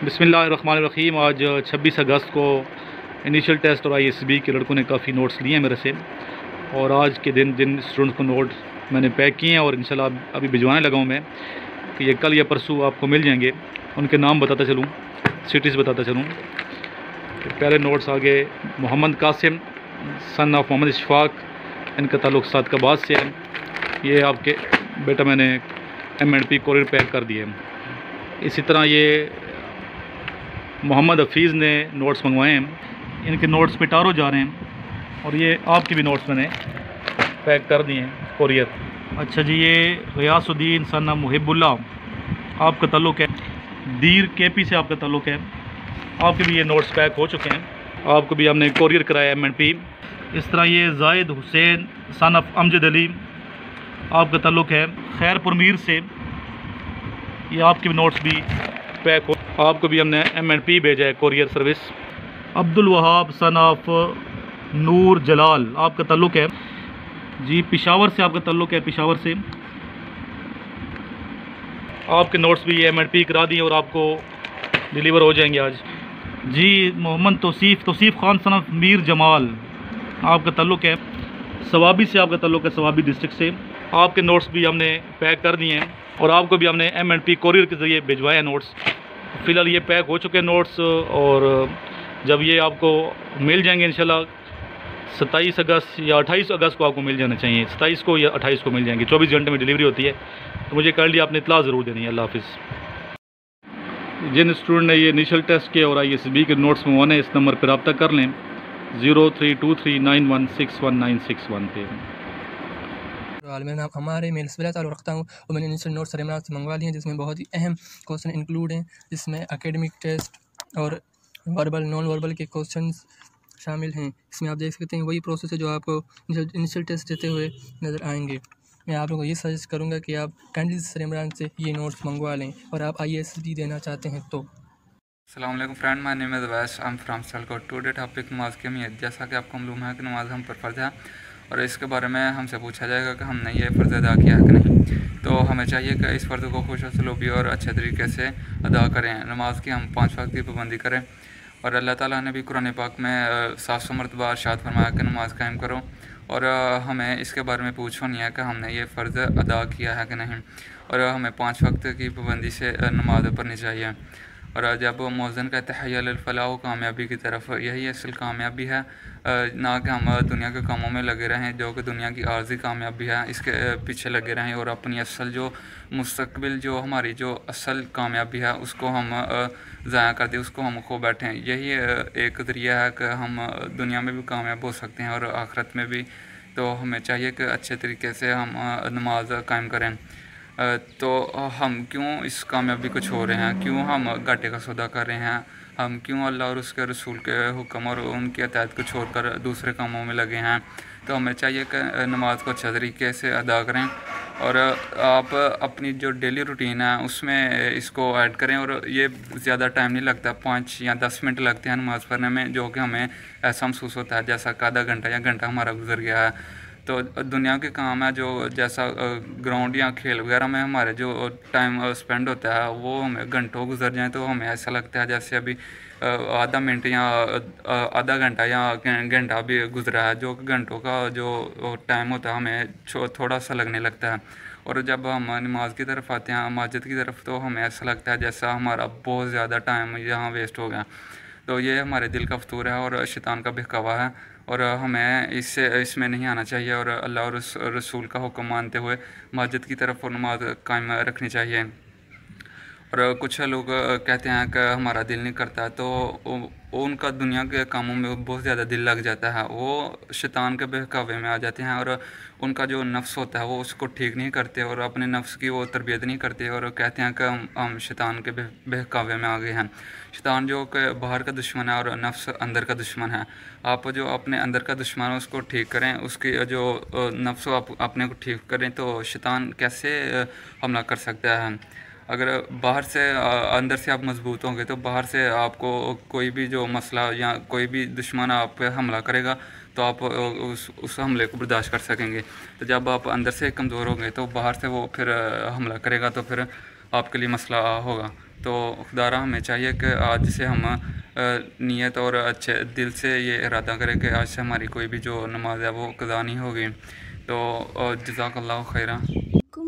बिस्मिल्लाहिर्रहमानिर्रहीम। आज 26 अगस्त को इनिशियल टेस्ट और ISB के लड़कों ने काफ़ी नोट्स लिए हैं मेरे से, और आज के दिन जिन स्टूडेंट्स को नोट मैंने पैक किए हैं और इंशाल्लाह अभी भिजवाने लगा हूँ मैं कि ये कल या परसों आपको मिल जाएंगे। उनके नाम बताता चलूँ, सिटीज़ बताता चलूँ। तो पहले नोट्स आगे मोहम्मद कासिम सन ऑफ मोहम्मद इशफाक, इनका ताल्लुक़ सादकाबाद से है। ये आपके बेटा मैंने M&P कोरियर पैक कर दिए। इसी तरह ये मोहम्मद हफीज़ ने नोट्स मंगवाए हैं, इनके नोट्स पिटारो जा रहे हैं, और ये आपके भी नोट्स मैंने पैक कर दिए हैं कोरियर। अच्छा जी, ये गयासुद्दीन सन ऑफ मुहिबुल्ला, आपका ताल्लुक़ है दीर KP से, आपका ताल्लुक़ है। आपके भी ये नोट्स पैक हो चुके हैं, आपको भी हमने कोरियर कराया M&P। इस तरह ये जाहिद हुसैन सन ऑफ अमजद अली, आपका ताल्लुक़ है खैरपुर मीर से, ये आपके भी नोट्स भी पैक हो। आपको भी हमने M&P भेजा है courier service. Abdul Wahab son of Noor Jalal, आपका ताल्लुक़ है जी पेशावर से, आपका ताल्लुक़ है पेशावर से। आपके नोट्स भी M&P करा दिए और आपको डिलीवर हो जाएंगे आज जी। मोहम्मद तौसीफ़ खान सन ऑफ मीर जमाल, आपका ताल्लुक़ है सवाबी से, आपका ताल्लुक़ है सवाबी डिस्ट्रिक्ट से। आपके नोट्स भी हमने पैक कर दिए हैं और आपको भी हमने M&P कोरियर के ज़रिए भिजवाए हैं नोट्स। फ़िलहाल ये पैक हो चुके हैं नोट्स, और जब ये आपको मिल जाएंगे इंशाल्लाह 27 अगस्त या 28 अगस्त को आपको मिल जाना चाहिए। 27 को या 28 को मिल जाएंगे, 24 घंटे में डिलीवरी होती है। तो मुझे कर लिया आपने इतला ज़रूर देनी है। अल्लाह हाफ़िज़। जिन स्टूडेंट ने ये इनिशियल टेस्ट किया और ISB के नोट्स मंगवाने, इस नंबर पर रब्ता कर लें 0323916191 पे। मेरा नाम हमारे मेल से ताल्लुक़ रखता हूँ और मैंने इनिशियल नोट्स सरेमराज से मंगवा लिए हैं, जिसमें बहुत ही अहम क्वेश्चन इंक्लूड हैं, जिसमें एकेडमिक टेस्ट और वर्बल नॉन वर्बल के क्वेश्चंस शामिल हैं। इसमें आप देख सकते हैं वही प्रोसेस है जो आपको इनिशियल टेस्ट देते हुए नज़र आएंगे। मैं आप लोगों को ये सजेस्ट करूँगा कि आप कैंडिल सरेमराज से ये नोट्स मंगवा लें और आप ISB देना चाहते हैं तो। अस्सलाम वालेकुम फ्रेंड, माय नेम इज़ वैस, I am from Sialkot. Today topic नमाज की अहमियत। जैसा कि आपको मालूम है कि नमाज हम पर फ़र्ज़ है और इसके बारे में हमसे पूछा जाएगा कि हमने ये फ़र्ज़ अदा किया है कि नहीं। तो हमें चाहिए कि इस फ़र्ज़ को खुश सलूबी और अच्छे तरीके से अदा करें। नमाज की हम 5 वक्त की पाबंदी करें, और अल्लाह ताला ने भी कुरान पाक में 700 मरतबा इरशाद फरमाया कि नमाज कायम करो, और हमें इसके बारे में पूछो नहीं है कि हमने ये फ़र्ज़ अदा किया है कि नहीं। और हमें 5 वक्त की पाबंदी से नमाज पढ़नी चाहिए। और जब मौज़न कहते हैं हैय्या अल फ़लाह, कामयाबी की तरफ, यही असल कामयाबी है, ना कि हम दुनिया के कामों में लगे रहें जो कि दुनिया की आर्ज़ी कामयाबी है, इसके पीछे लगे रहें और अपनी असल जो मुस्तक़बिल जो हमारी जो असल कामयाबी है उसको हम ज़ाया कर दें, उसको हम खो बैठें। यही एक ज़रिया है कि हम दुनिया में भी कामयाब हो सकते हैं और आखिरत में भी। तो हमें चाहिए कि अच्छे तरीके से हम नमाज कायम करें। तो हम क्यों इस कामयाबी को छोड़ रहे हैं, क्यों हम घाटे का सौदा कर रहे हैं, हम क्यों अल्लाह और उसके रसूल के हुक्म और उनकी अतायत को छोड़कर दूसरे कामों में लगे हैं। तो हमें चाहिए कि नमाज को अच्छे तरीके से अदा करें, और आप अपनी जो डेली रूटीन है उसमें इसको ऐड करें। और ये ज़्यादा टाइम नहीं लगता, 5 या 10 मिनट लगते हैं नमाज़ पढ़ने में, जो कि हमें ऐसा महसूस होता है जैसा कि आधा घंटा या घंटा हमारा गुजर गया है। तो दुनिया के काम है जो जैसा ग्राउंड या खेल वगैरह में हमारे जो टाइम स्पेंड होता है वो हमें घंटों गुजर जाए, तो हमें ऐसा लगता है जैसे अभी आधा मिनट या आधा घंटा या घंटा भी गुजरा है। जो घंटों का जो टाइम होता है हमें थोड़ा सा लगने लगता है। और जब हम नमाज की तरफ आते हैं, मस्जिद की तरफ, तो हमें ऐसा लगता है जैसा हमारा बहुत ज़्यादा टाइम यहाँ वेस्ट हो गया। तो ये हमारे दिल का फतूर है और शैतान का बहकावा है, और हमें इसमें नहीं आना चाहिए, और अल्लाह और रसूल का हुक्म मानते हुए मस्जिद की तरफ और नमाज कायम रखनी चाहिए। और कुछ लोग कहते हैं कि हमारा दिल नहीं करता, तो उनका दुनिया के कामों में बहुत ज़्यादा दिल लग जाता है, वो शैतान के बहकावे में आ जाते हैं, और उनका जो नफ्स होता है वो उसको ठीक नहीं करते और अपने नफ्स की वो तरबियत नहीं करते, और कहते हैं कि हम शैतान के बहकावे में आ गए हैं। शैतान जो कि बाहर का दुश्मन है और नफ्स अंदर का दुश्मन है। आप जो अपने अंदर का दुश्मन है उसको ठीक करें, उसकी जो नफ्स आप अपने को ठीक करें, तो शैतान कैसे हमला कर सकता है। अगर बाहर से अंदर से आप मजबूत होंगे तो बाहर से आपको कोई भी जो मसला या कोई भी दुश्मन आप पे हमला करेगा तो आप उस हमले को बर्दाश्त कर सकेंगे। तो जब आप अंदर से कमज़ोर होंगे तो बाहर से वो फिर हमला करेगा तो फिर आपके लिए मसला होगा। तो खुदारा हमें चाहिए कि आज से हम नीयत और अच्छे दिल से ये इरादा करें कि आज से हमारी कोई भी जो नमाज है वो कज़ा नहीं होगी। तो जज़ाकल्लाहु खैरा।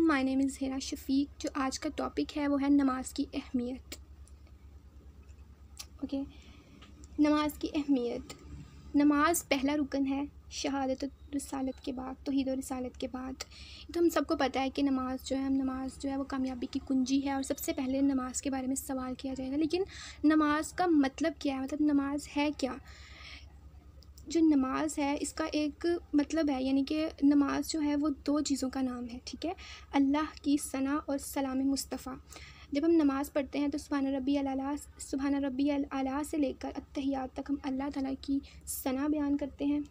माय नेम इज़ हिरा शफीक। जो आज का टॉपिक है वो है नमाज की अहमियत। ओके, नमाज की अहमियत। नमाज पहला रुकन है शहादत और रिसालत के बाद, तौहीद और रिसालत के बाद। तो हम सबको पता है कि नमाज जो है वो कामयाबी की कुंजी है और सबसे पहले नमाज के बारे में सवाल किया जाएगा। लेकिन नमाज का मतलब क्या है, मतलब नमाज है क्या? जो नमाज है इसका एक मतलब है, यानी कि नमाज जो है वो दो चीज़ों का नाम है, ठीक है। अल्लाह की सना और सलाम मुस्तफ़ा। जब हम नमाज़ पढ़ते हैं तो सुभान रब्बी अला से लेकर अत्तहियात तक हम अल्लाह ताला की सना बयान करते हैं।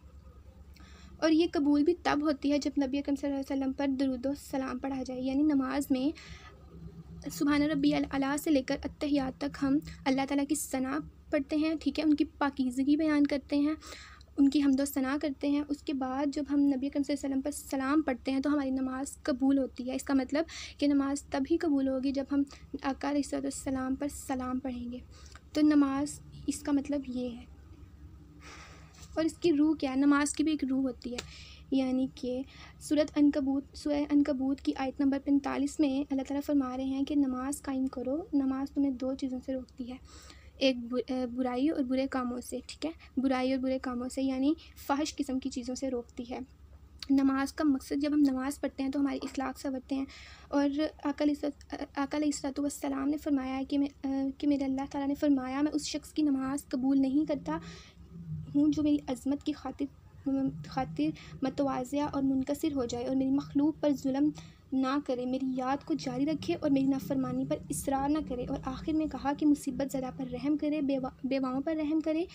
और ये कबूल भी तब होती है जब नबी अकरम सल्लल्लाहु अलैहि वसल्लम पर दुरूद और सलाम पढ़ा जाए। यानी नमाज में सुभान रब्बी अला से लेकर अत्तहियात तक हम अल्लाह ताला की सना पढ़ते हैं, ठीक है। उनकी पाकीज़गी बयान करते हैं, उनकी हम्दो सना करते हैं। उसके बाद जब हम नबी अकरम सल्लल्लाहु अलैहि वसल्लम पर सलाम पढ़ते हैं तो हमारी नमाज़ कबूल होती है। इसका मतलब कि नमाज़ तभी कबूल होगी जब हम आका अलैहिस्सलाम पर सलाम पढ़ेंगे। तो नमाज इसका मतलब ये है। और इसकी रूह क्या है? नमाज की भी एक रूह होती है, यानी कि सूरह अनकबूत की आयत नंबर 45 में अल्लाह ताला फरमा रहे हैं कि नमाज कायम करो। नमाज तुम्हें दो चीज़ों से रोकती है, एक बुराई और बुरे कामों से, ठीक है। बुराई और बुरे कामों से यानी फ़ाहिश किस्म की चीज़ों से रोकती है। नमाज का मकसद, जब हम नमाज़ पढ़ते हैं तो हमारे इखलाक संवरते हैं। और आका अलैहिस्सलाम ने फरमाया है कि मेरे अल्लाह ताला ने फरमाया, मैं उस शख्स की नमाज़ कबूल नहीं करता हूँ जो मेरी अज़मत की खातिर मतवाज़िया और मुनकसिर हो जाए और मेरी मखलूक पर जुल्म ना करे, मेरी याद को जारी रखे और मेरी नाफरमानी पर इसरार ना करे। और आखिर में कहा कि मुसीबत ज़दा पर रहम करे, बेवाओं पर रहम करे,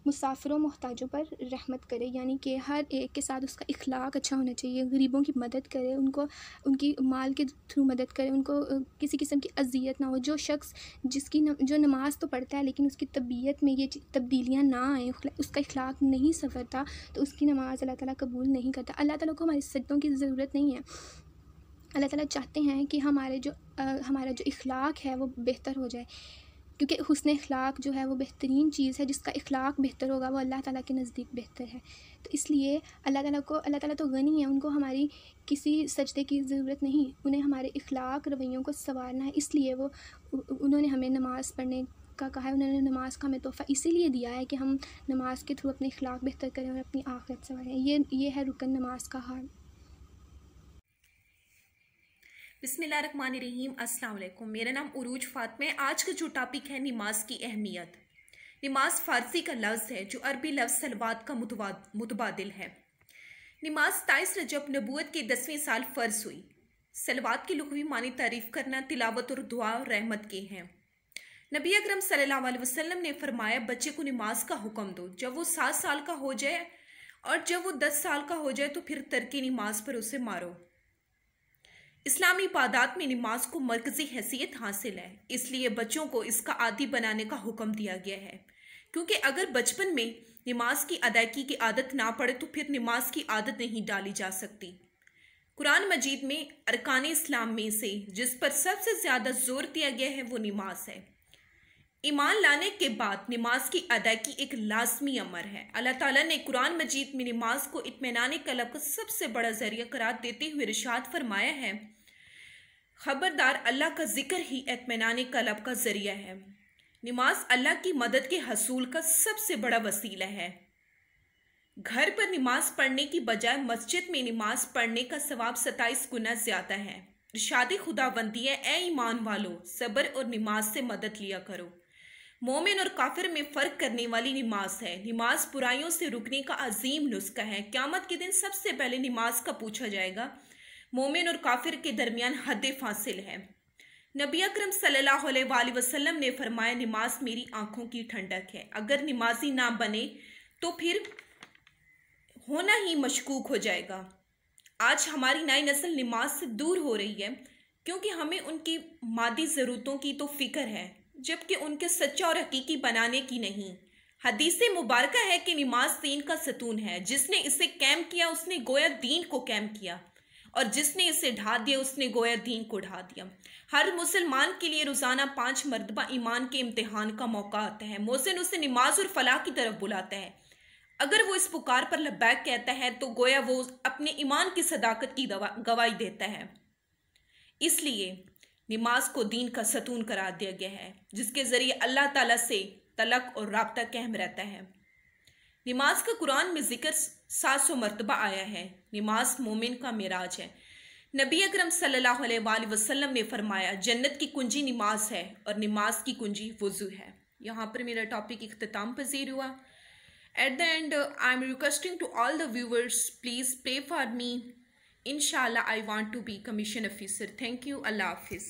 मुसाफिरों मोहताजों पर रहमत करे। यानी कि हर एक के साथ उसका इखलाक अच्छा होना चाहिए। गरीबों की मदद करे, उनको उनकी माल के थ्रू मदद करे, उनको किसी किस्म की अजियत ना हो। जो शख्स जो नमाज़ तो पढ़ता है लेकिन उसकी तबीयत में ये तब्दीलियाँ ना आए, उसका इखलाक नहीं संवरता, तो उसकी नमाज़ अल्लाह ताला कबूल नहीं करता। अल्लाह ताला को हमारी सजदों की ज़रूरत नहीं है। अल्लाह ताला चाहते हैं कि हमारा जो इखलाक है वो बेहतर हो जाए, क्योंकि हुस्न इखलाक जो है वो बेहतरीन चीज़ है। जिसका इखलाक बेहतर होगा वो अल्लाह ताला के नज़दीक बेहतर है। तो इसलिए अल्लाह ताला तो गनी है, उनको हमारी किसी सजदे की ज़रूरत नहीं। उन्हें हमारे इखलाक रवैयों को संवारना है, इसलिए उन्होंने हमें नमाज़ पढ़ने का कहा है। उन्होंने नमाज़ का हमें तोहफ़ा इसीलिए दिया है कि हम नमाज़ के थ्रू अपने इखलाक बेहतर करें और अपनी आखिरत संवारें। ये है रुकन नमाज का हाल। बिस्मिल्लाहिर्रहमानिर्रहीम, अस्सलाम वालेकुम। मेरा नाम उरूज फातिमा है। आज का जो टॉपिक है नमाज की अहमियत। नमाज फ़ारसी का लफ्ज़ है जो अरबी लफ्ज़ सलवात का मुतबादिल है। नमाज 27 रजब नबूवत के 10वें साल फ़र्ज हुई। सलवात की लुग़वी मानी तारीफ़ करना, तिलावत और दुआ और रहमत के हैं। नबी अकरम सल्लल्लाहु अलैहि वसल्लम ने फरमाया, बच्चे को नमाज का हुक्म दो जब वो 7 साल का हो जाए, और जब वो 10 साल का हो जाए तो फिर तर्की नमाज पर उसे मारो। इस्लामी इबादत में नमाज को मरकज़ी हैसियत हासिल है, इसलिए बच्चों को इसका आदी बनाने का हुक्म दिया गया है। क्योंकि अगर बचपन में नमाज की अदायगी की आदत ना पड़े तो फिर नमाज की आदत नहीं डाली जा सकती। कुरान मजीद में अरकान इस्लाम में से जिस पर सबसे ज़्यादा जोर दिया गया है वो नमाज है। ईमान लाने के बाद नमाज की अदायगी एक लाजमी अमर है। अल्लाह ताला ने कुरान मजीद में नमाज को इत्मीनान कल्ब का सबसे बड़ा जरिया करार देते हुए इरशाद फरमाया है, खबरदार अल्लाह का जिक्र ही इत्मीनान कल्ब का जरिया है। नमाज अल्लाह की मदद के हसूल का सबसे बड़ा वसीला है। घर पर नमाज पढ़ने की बजाय मस्जिद में नमाज पढ़ने का सवाब 27 गुना ज्यादा है। इरशाद खुदाबंदी है, ए ईमान वालो, सब्र और नमाज से मदद लिया करो। मोमिन और काफिर में फ़र्क करने वाली नमाज है। नमाज बुराइयों से रुकने का अजीम नुस्खा है। क़यामत के दिन सबसे पहले नमाज का पूछा जाएगा। मोमिन और काफिर के दरमियान हद फासिल है। नबी अकरम सल्लल्लाहु अलैहि वसल्लम ने फरमाया, नमाज मेरी आंखों की ठंडक है। अगर नमाजी ना बने तो फिर होना ही मशकूक हो जाएगा। आज हमारी नई नस्ल नमाज से दूर हो रही है क्योंकि हमें उनकी मादी ज़रूरतों की तो फिक्र है, जबकि उनके सच्चा और हकीकी बनाने की नहीं। हदीस मुबारक है कि नमाज दीन का सतून है। जिसने इसे कैम किया उसने गोया दीन को कैम किया, और जिसने इसे ढा दिया उसने गोया दीन को ढा दिया। हर मुसलमान के लिए रोज़ाना 5 मरतबा ईमान के इम्तिहान का मौका आता है। मोहसिन उसे नमाज और फलाह की तरफ बुलाता है। अगर वो इस पुकार पर लब्बैक कहता है तो गोया वो अपने ईमान की सदाकत की गवाही देता है। इसलिए नमाज को दीन का सतून करार दिया गया है, जिसके ज़रिए अल्लाह ताला से तलक और राब्ता कायम रहता है। नमाज का कुरान में जिक्र 700 मरतबा आया है। नमाज मोमिन का मिराज है। नबी अकरम सल्लल्लाहु अलैहि वसल्लम ने फरमाया, जन्नत की कुंजी नमाज है और नमाज की कुंजी वज़ू है। यहाँ पर मेरा टॉपिक इख्तिताम पजीर हुआ। At the end I am requesting to all the viewers, please pray for me. इंशाल्लाह I want to be commission officer. Thank you. अल्लाह हाफिज़।